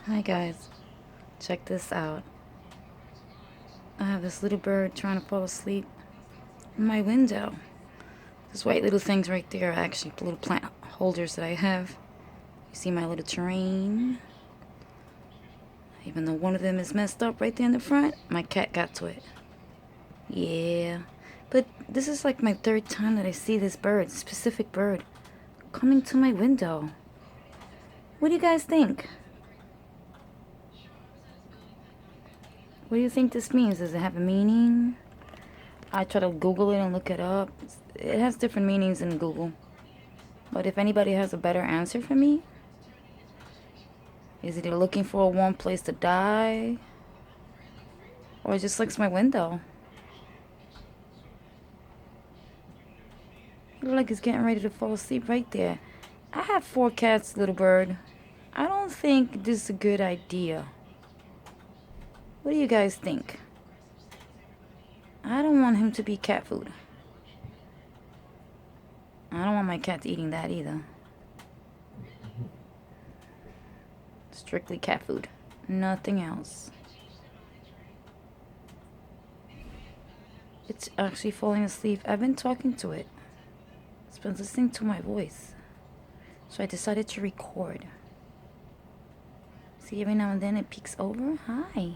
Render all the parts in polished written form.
Hi guys, check this out. I have this little bird trying to fall asleep in my window. These white little things right there are actually little plant holders that I have. You see my little terrain? Even though one of them is messed up right there in the front, my cat got to it. Yeah, but this is like my third time that I see this bird, specific bird, coming to my window. What do you guys think? What do you think this means? Does it have a meaning? I try to Google it and look it up. It has different meanings in Google. But if anybody has a better answer for me, is it looking for a warm place to die? Or it just likes my window? It looks like it's getting ready to fall asleep right there. I have 4 cats, little bird. I don't think this is a good idea. What do you guys think? I don't want him to be cat food. I don't want my cats eating that either. Strictly cat food. Nothing else. It's actually falling asleep. I've been talking to it. It's been listening to my voice. So I decided to record. See, every now and then it peeks over. Hi.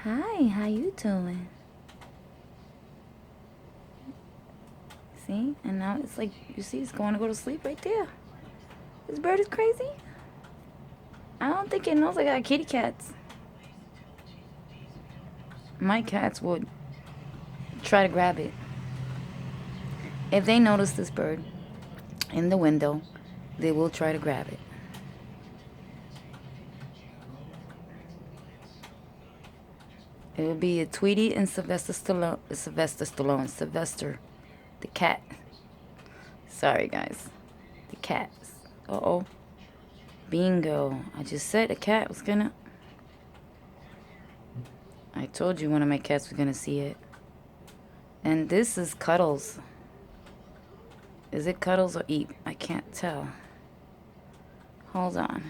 Hi, how you doing? See? And now it's like, you see, it's going to go to sleep right there. This bird is crazy. I don't think it knows I got kitty cats. My cats would try to grab it. If they notice this bird in the window, they will try to grab it. It will be a Tweety and Sylvester Stallone. Sylvester, the cat. Sorry, guys. The cats. Uh-oh. Bingo. I just said a cat was gonna... I told you one of my cats was gonna see it. And this is Cuddles. Is it Cuddles or Eat? I can't tell. Hold on.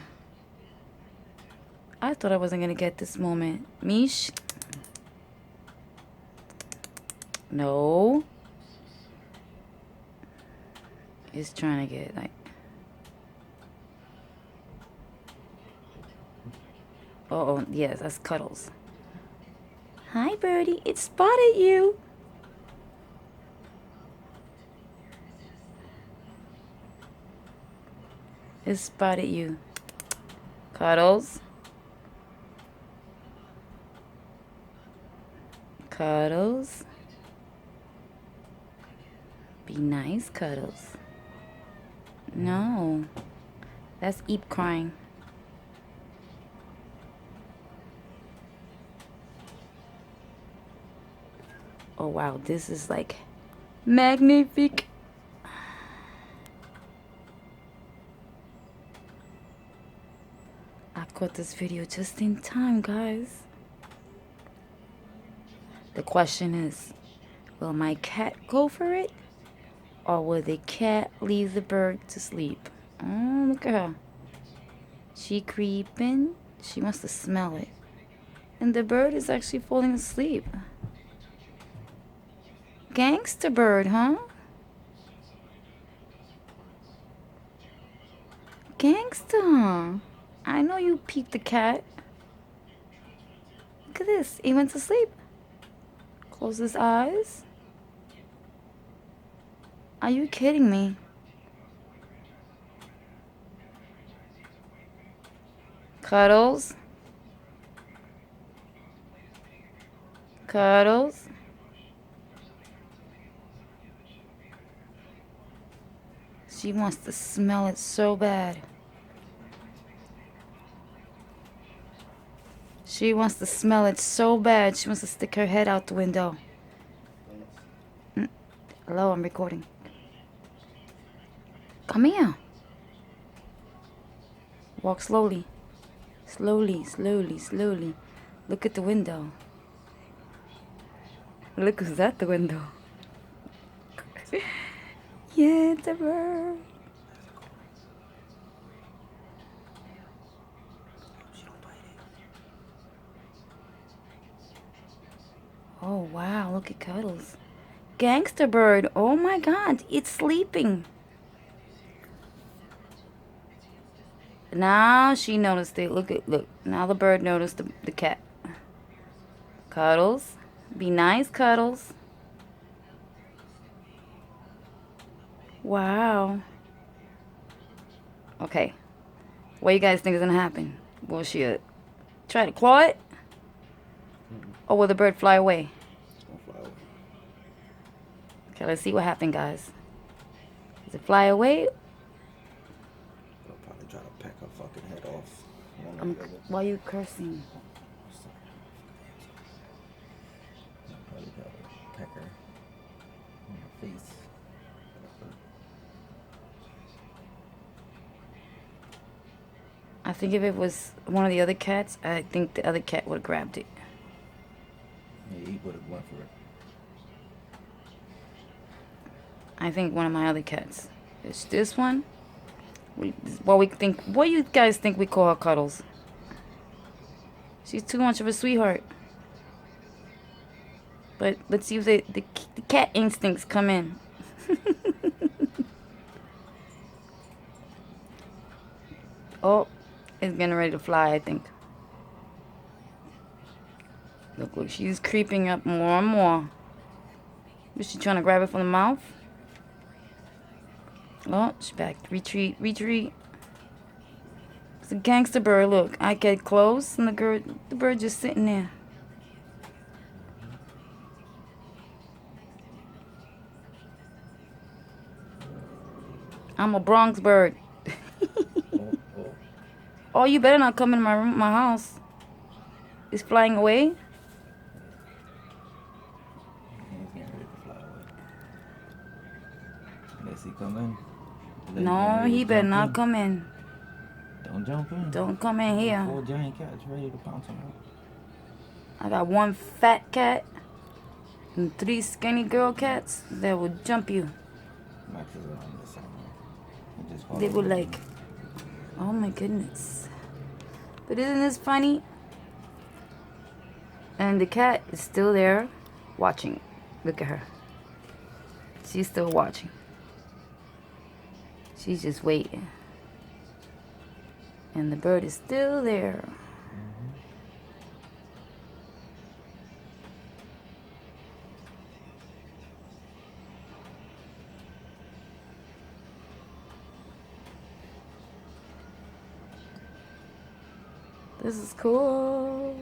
I thought I wasn't gonna get this moment. Mish? No. He's trying to get like... Oh, yes, that's Cuddles. Hi, birdie. It spotted you. It spotted you. Cuddles. Cuddles. Be nice, Cuddles. No. That's Eep crying. Oh, wow. This is like magnifique. I caught this video just in time, guys. The question is, will my cat go for it? Or will the cat leave the bird to sleep? Oh, look at her. She creeping. She wants to smell it. And the bird is actually falling asleep. Gangster bird, huh? Gangster. I know you peeked the cat. Look at this. He went to sleep. Close his eyes. Are you kidding me? Cuddles. Cuddles. She wants to smell it so bad. She wants to smell it so bad. She wants to stick her head out the window. Hello, I'm recording. Come here. Walk slowly. Slowly, slowly, slowly. Look at the window. Look who's at the window. Yeah, it's a bird. Oh, wow. Look at Cuddles. Gangster bird. Oh, my God. It's sleeping. Now she noticed it. Look. Now the bird noticed the cat. Cuddles. Be nice, Cuddles. Wow. Okay. What do you guys think is going to happen? Will she try to claw it? Or will the bird fly away? Okay, let's see what happened, guys. Does it fly away? I'll probably try to peck her fucking head off. Why are you cursing? I'll probably try to peck her in her face. I think if it was one of the other cats, I think the other cat would have grabbed it. Yeah, he would have went for it. I think one of my other cats. It's this one. What do you guys think we call her? Cuddles? She's too much of a sweetheart. But let's see if the cat instincts come in. Oh, it's getting ready to fly, I think. Look, she's creeping up more and more. Is she trying to grab it from the mouth? Oh, she's back. Retreat. It's a gangster bird. Look, I get close, and the bird just sitting there. I'm a Bronx bird. Oh, you better not come in my house. It's flying away. He's getting ready to fly away. Unless he come in. No, he better not come in. Don't jump in. Don't come in here. 4 giant cats ready to pounce on her. I got 1 fat cat and 3 skinny girl cats that will jump you. Max is on this side. They were like, oh my goodness. But isn't this funny? And the cat is still there watching. Look at her. She's still watching. She's just waiting. And the bird is still there. This is cool.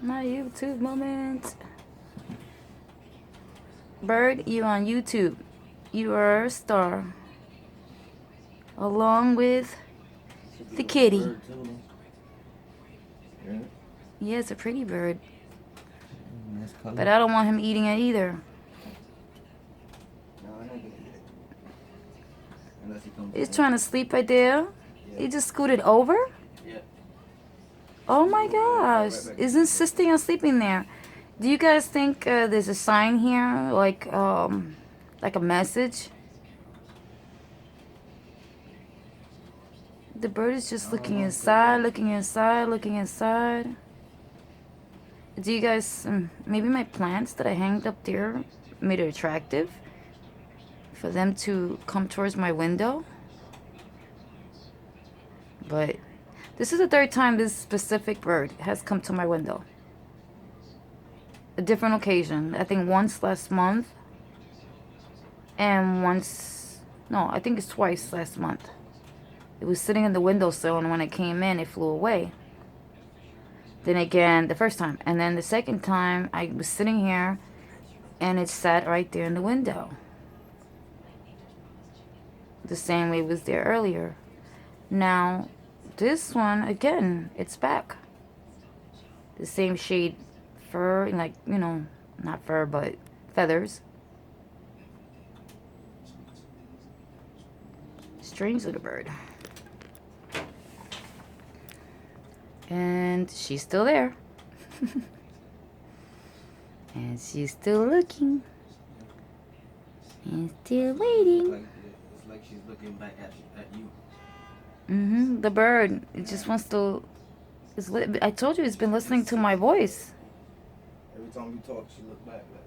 My YouTube moment. Bird, you on YouTube. You are a star. Along with the kitty. Yeah, it's a pretty bird. But I don't want him eating it either. He's trying to sleep right there. He just scooted over? Yeah. Oh my gosh. He's insisting on sleeping there. Do you guys think there's a sign here? Like a message? The bird is just looking inside, looking inside, looking inside. Do you guys, maybe my plants that I hanged up there made it attractive for them to come towards my window? But this is the 3rd time this specific bird has come to my window. A different occasion. I think once last month. And I think it's twice last month. It was sitting in the windowsill, and when I came in, it flew away. Then again, the first time. And then the second time, I was sitting here, and it sat right there in the window. The same way it was there earlier. Now, this one, again, it's back. The same shade fur, like, not fur, but feathers. Strange little bird. And she's still there. And she's still looking. And still waiting. It's like she's looking back at you. The bird. It just wants to. I told you it's been listening to my voice. Every time you talk, she look back. Like,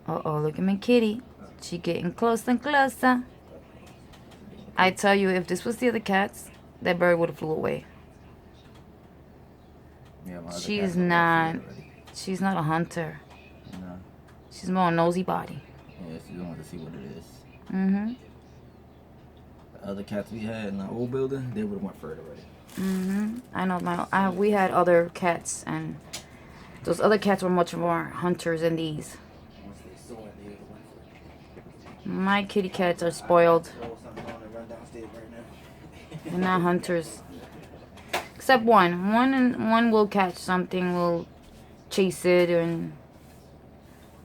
Uh-oh, look at my kitty. She getting closer and closer. I tell you, if this was the other cats, that bird would have flew away. yeah, She's not a hunter. No. She's more a nosy body. Yeah, she wanted to see what it is. Mm-hmm. The other cats we had in the old building, they would have went further already. Mm-hmm. I know we had other cats, and those other cats were much more hunters than these. Once they saw it, they would have went for it. My kitty cats are spoiled. Throw something on and run downstairs right now. They're not hunters. Except one. One will catch something, will chase it,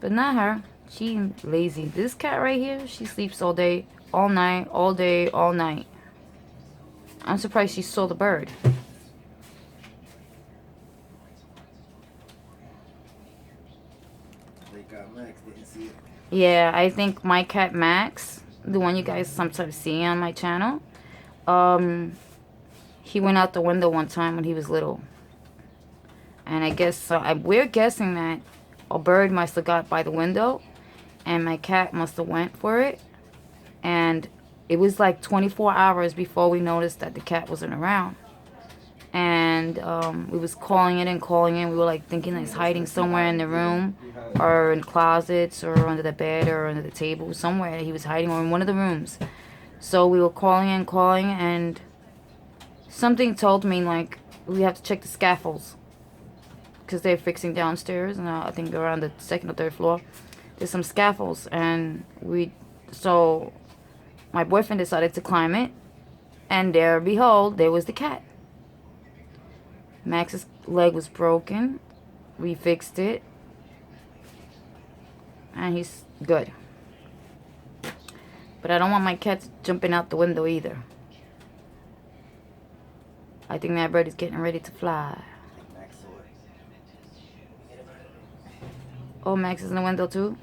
but not her. She lazy. This cat right here, she sleeps all day, all night, all day, all night. I'm surprised she saw the bird. They got Max, didn't see it. Yeah, I think my cat Max, the one you guys sometimes see on my channel, he went out the window one time when he was little. And I guess, we're guessing that a bird must have got by the window, and my cat must have went for it. And it was like 24 hours before we noticed that the cat wasn't around. And we was calling it and calling it. We were like thinking that he's hiding somewhere in the room, or in closets, or under the bed, or under the table, somewhere he was hiding, or in one of the rooms. So we were calling and something told me like we have to check the scaffolds, because they're fixing downstairs, and I think around the second or third floor there's some scaffolds, and so my boyfriend decided to climb it, and there, behold, there was the cat. Max's leg was broken. We fixed it, and he's good. But I don't want my cats jumping out the window either. I think that bird is getting ready to fly. Max saw it. Oh, Max is in the window too?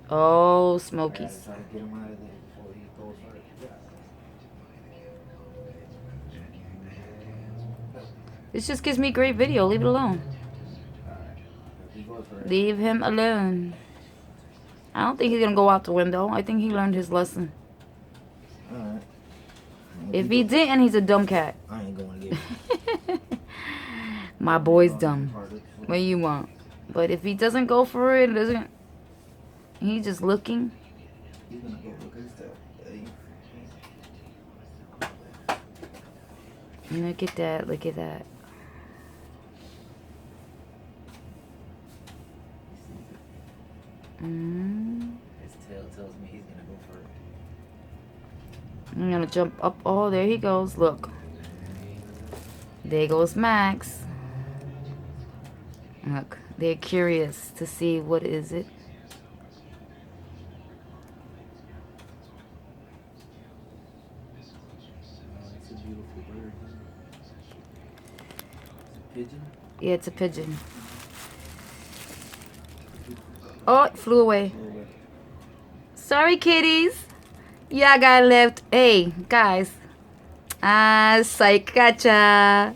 Oh, Smokies. Try to get him out of there before he goes for it. This just gives me great video. Leave it alone. He goes for it. Leave him alone. I don't think he's gonna go out the window. I think he learned his lesson. Alright. If he didn't, he's a dumb cat. I ain't going to get it. My boy's dumb. What you want? But if he doesn't go for it, he's just looking. He's gonna go look at his tail. Look at that. Look at that. His tail tells me he's gonna go for it. I'm gonna jump up. Oh, there he goes. Look. There goes Max. Look, they're curious to see what is it. It's a beautiful bird. Pigeon? Yeah, it's a pigeon. Oh, it flew away. Sorry, kitties. Yeah, I got left. Hey, guys. Psych, gotcha.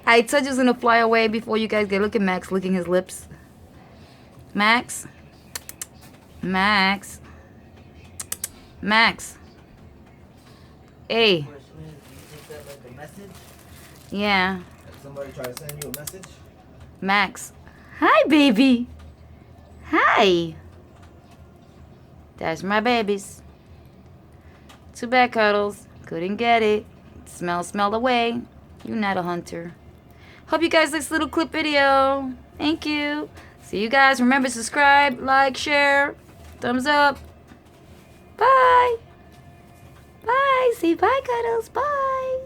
I told you it was gonna fly away before you guys get. Look at Max licking his lips. Max. Max. Max. Hey. Question is, do you take that like a message? Yeah. Like somebody try to send you a message? Max. Hi, baby. Hi. That's my babies. Too bad, Cuddles. Couldn't get it. Smell away. You're not a hunter. Hope you guys like this little clip video. Thank you. See you guys. Remember, subscribe, like, share. Thumbs up. Bye. Bye. Say bye, Cuddles. Bye.